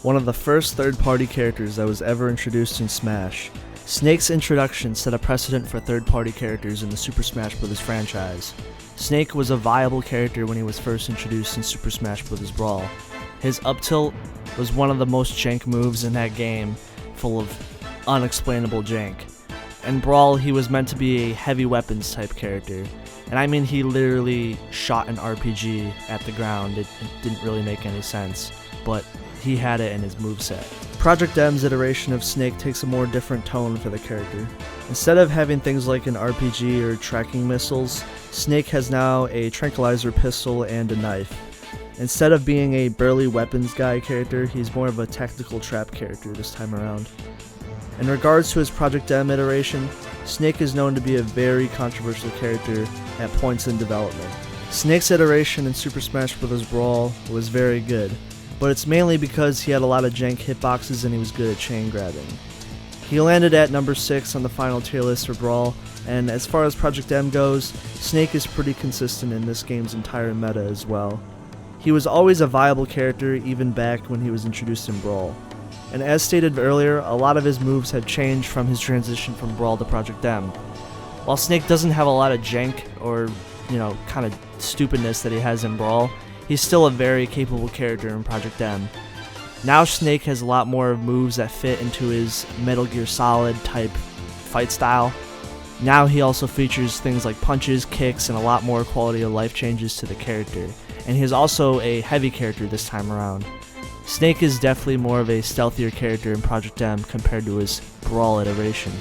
one of the first third-party characters that was ever introduced in Smash. Snake's introduction set a precedent for third-party characters in the Super Smash Bros. Franchise. Snake was a viable character when he was first introduced in Super Smash Bros. Brawl. His up tilt was one of the most jank moves in that game, full of unexplainable jank. In Brawl, he was meant to be a heavy weapons type character, and I mean he literally shot an RPG at the ground. It didn't really make any sense, but he had it in his moveset. Project M's iteration of Snake takes a more different tone for the character. Instead of having things like an RPG or tracking missiles, Snake has now a tranquilizer pistol and a knife. Instead of being a burly weapons guy character, he's more of a tactical trap character this time around. In regards to his Project M iteration, Snake is known to be a very controversial character at points in development. Snake's iteration in Super Smash Bros. Brawl was very good, but it's mainly because he had a lot of jank hitboxes and he was good at chain grabbing. He landed at number 6 on the final tier list for Brawl, and as far as Project M goes, Snake is pretty consistent in this game's entire meta as well. He was always a viable character even back when he was introduced in Brawl. And as stated earlier, a lot of his moves have changed from his transition from Brawl to Project M. While Snake doesn't have a lot of jank or, kind of stupidness that he has in Brawl, he's still a very capable character in Project M. Now Snake has a lot more moves that fit into his Metal Gear Solid type fight style. Now he also features things like punches, kicks, and a lot more quality of life changes to the character. And he is also a heavy character this time around. Snake is definitely more of a stealthier character in Project M compared to his Brawl iteration.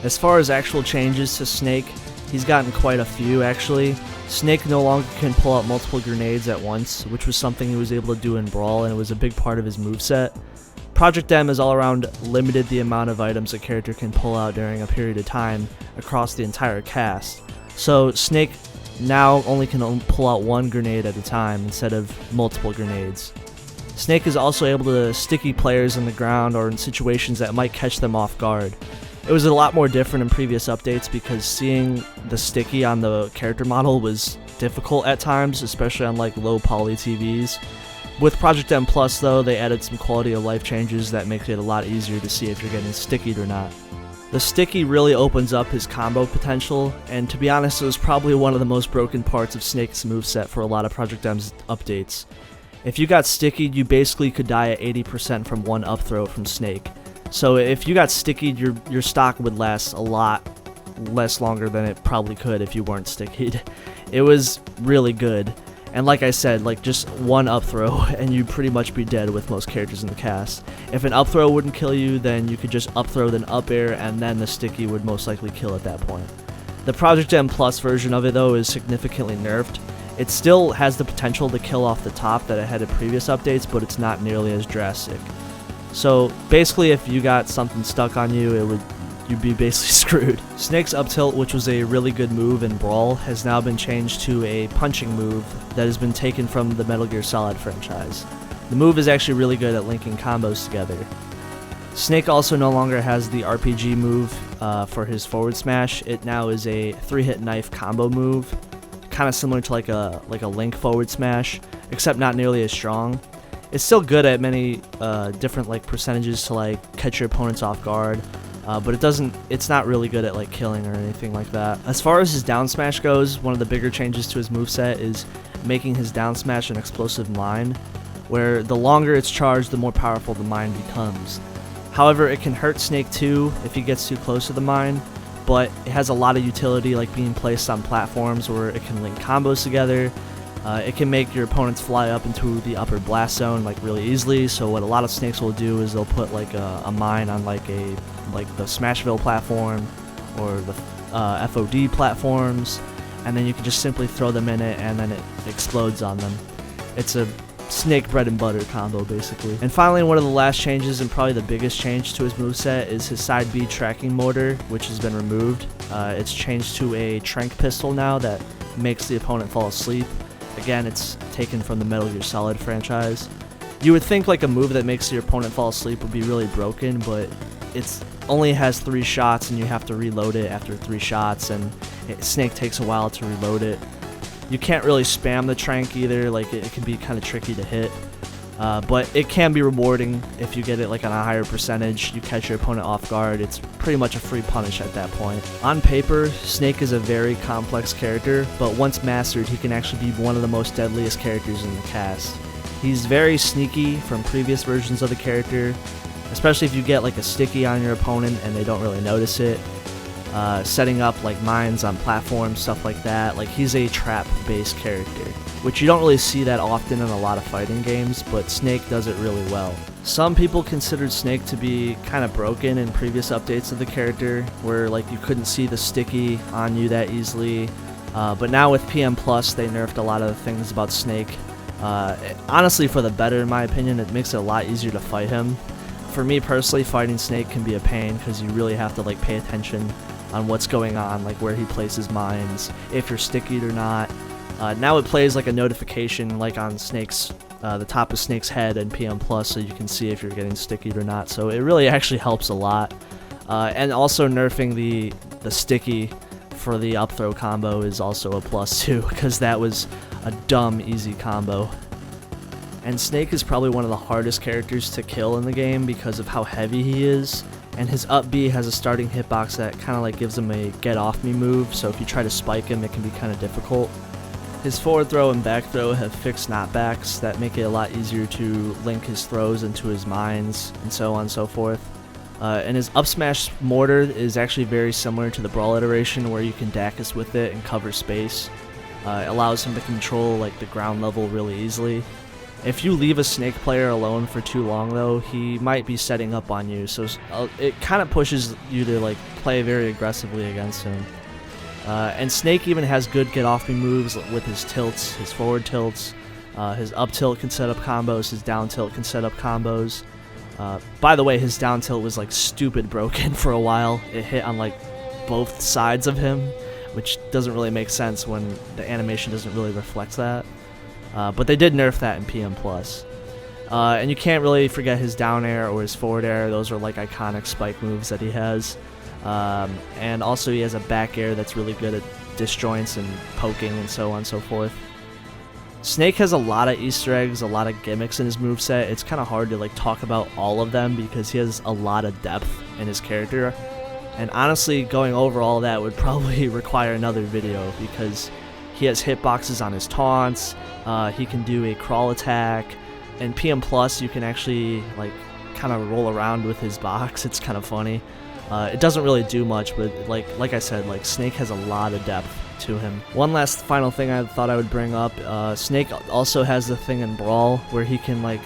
As far as actual changes to Snake, he's gotten quite a few actually. Snake no longer can pull out multiple grenades at once, which was something he was able to do in Brawl, and it was a big part of his moveset. Project M has all around limited the amount of items a character can pull out during a period of time across the entire cast. So Snake now only can pull out one grenade at a time instead of multiple grenades. Snake is also able to sticky players in the ground or in situations that might catch them off guard. It was a lot more different in previous updates because seeing the sticky on the character model was difficult at times, especially on like low poly TVs. With Project M Plus though, they added some quality of life changes that make it a lot easier to see if you're getting stickied or not. The sticky really opens up his combo potential, and to be honest, it was probably one of the most broken parts of Snake's moveset for a lot of Project M's updates. If you got stickied, you basically could die at 80% from one up throw from Snake. So if you got stickied, your stock would last a lot less longer than it probably could if you weren't stickied. It was really good. And like I said, like just one up throw and you'd pretty much be dead with most characters in the cast. If an up throw wouldn't kill you, then you could just up throw then up air, and then the sticky would most likely kill at that point. The Project M Plus version of it though is significantly nerfed. It still has the potential to kill off the top that it had in previous updates, but it's not nearly as drastic. So basically if you got something stuck on you, you'd be basically screwed. Snake's up tilt, which was a really good move in Brawl, has now been changed to a punching move that has been taken from the Metal Gear Solid franchise. The move is actually really good at linking combos together. Snake also no longer has the RPG move for his forward smash. It now is a 3-hit knife combo move, kind of similar to like a Link forward smash, except not nearly as strong. It's still good at many different like percentages to like catch your opponents off guard, but it's not really good at like killing or anything like that. As far as his down smash goes, one of the bigger changes to his moveset is making his down smash an explosive mine, where the longer it's charged, the more powerful the mine becomes. However, it can hurt Snake too if he gets too close to the mine, but it has a lot of utility, like being placed on platforms where it can link combos together. It can make your opponents fly up into the upper blast zone like really easily. So what a lot of Snakes will do is they'll put like a mine on like the Smashville platform or the FOD platforms, and then you can just simply throw them in it and then it explodes on them. It's a Snake bread and butter combo basically. And finally, one of the last changes and probably the biggest change to his moveset is his side B tracking mortar, which has been removed. It's changed to a trank pistol now that makes the opponent fall asleep. Again, it's taken from the Metal Gear Solid franchise. You would think like a move that makes your opponent fall asleep would be really broken, but it's only has 3 shots and you have to reload it after 3 shots, and Snake takes a while to reload it. You can't really spam the trank either, like it can be kind of tricky to hit. But it can be rewarding if you get it like on a higher percentage. You catch your opponent off guard, it's pretty much a free punish at that point. On paper, Snake is a very complex character, but once mastered, he can actually be one of the most deadliest characters in the cast. He's very sneaky from previous versions of the character, especially if you get like a sticky on your opponent and they don't really notice it. Setting up like mines on platforms, stuff like that. Like, he's a trap-based character, which you don't really see that often in a lot of fighting games, but Snake does it really well. Some people considered Snake to be kind of broken in previous updates of the character, where like you couldn't see the sticky on you that easily, but now with PM Plus they nerfed a lot of the things about Snake. Honestly, for the better in my opinion. It makes it a lot easier to fight him. For me personally, fighting Snake can be a pain because you really have to like pay attention on what's going on, like where he places mines, if you're stickied or not. Now it plays like a notification like on Snake's, the top of Snake's head in PM Plus, so you can see if you're getting stickied or not, so it really actually helps a lot. And also nerfing the sticky for the up throw combo is also a plus too, because that was a dumb easy combo. And Snake is probably one of the hardest characters to kill in the game because of how heavy he is, and his up B has a starting hitbox that kind of like gives him a get off me move, so if you try to spike him it can be kind of difficult. His forward throw and back throw have fixed knockbacks that make it a lot easier to link his throws into his mines, and so on and so forth. And his up smash mortar is actually very similar to the Brawl iteration, where you can Dacus with it and cover space. It allows him to control like the ground level really easily. If you leave a Snake player alone for too long though, he might be setting up on you, so it kind of pushes you to like play very aggressively against him. And Snake even has good get off me moves with his tilts, his forward tilts. His up tilt can set up combos, his down tilt can set up combos. By the way, his down tilt was like stupid broken for a while. It hit on like both sides of him, which doesn't really make sense when the animation doesn't really reflect that. But they did nerf that in PM Plus. And you can't really forget his down air or his forward air. Those are like iconic spike moves that he has. And also he has a back air that's really good at disjoints and poking and so on and so forth. Snake has a lot of Easter eggs, a lot of gimmicks in his moveset. It's kind of hard to like talk about all of them because he has a lot of depth in his character. And honestly, going over all that would probably require another video because he has hitboxes on his taunts, he can do a crawl attack, and PM Plus you can actually like kind of roll around with his box. It's kind of funny. It doesn't really do much, but like I said, like Snake has a lot of depth to him. One last final thing I thought I would bring up, Snake also has the thing in Brawl where he can like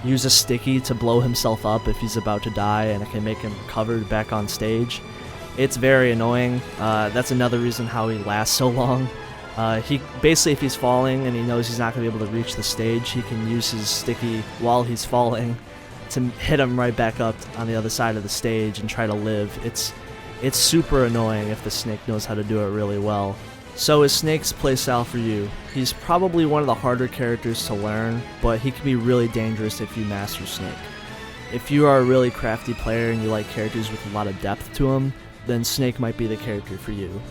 use a sticky to blow himself up if he's about to die, and it can make him covered back on stage. It's very annoying. That's another reason how he lasts so long. He basically, if he's falling and he knows he's not going to be able to reach the stage, he can use his sticky while he's falling to hit him right back up on the other side of the stage and try to live. It's super annoying if the Snake knows how to do it really well. So is Snake's playstyle for you? He's probably one of the harder characters to learn, but he can be really dangerous if you master Snake. If you are a really crafty player and you like characters with a lot of depth to them, then Snake might be the character for you.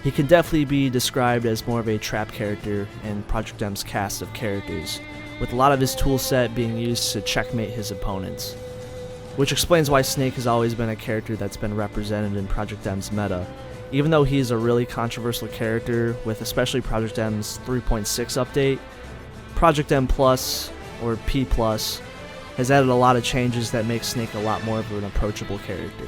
He can definitely be described as more of a trap character in Project M's cast of characters, with a lot of his toolset being used to checkmate his opponents. Which explains why Snake has always been a character that's been represented in Project M's meta. Even though he is a really controversial character, with especially Project M's 3.6 update, Project M Plus, or P Plus, has added a lot of changes that make Snake a lot more of an approachable character.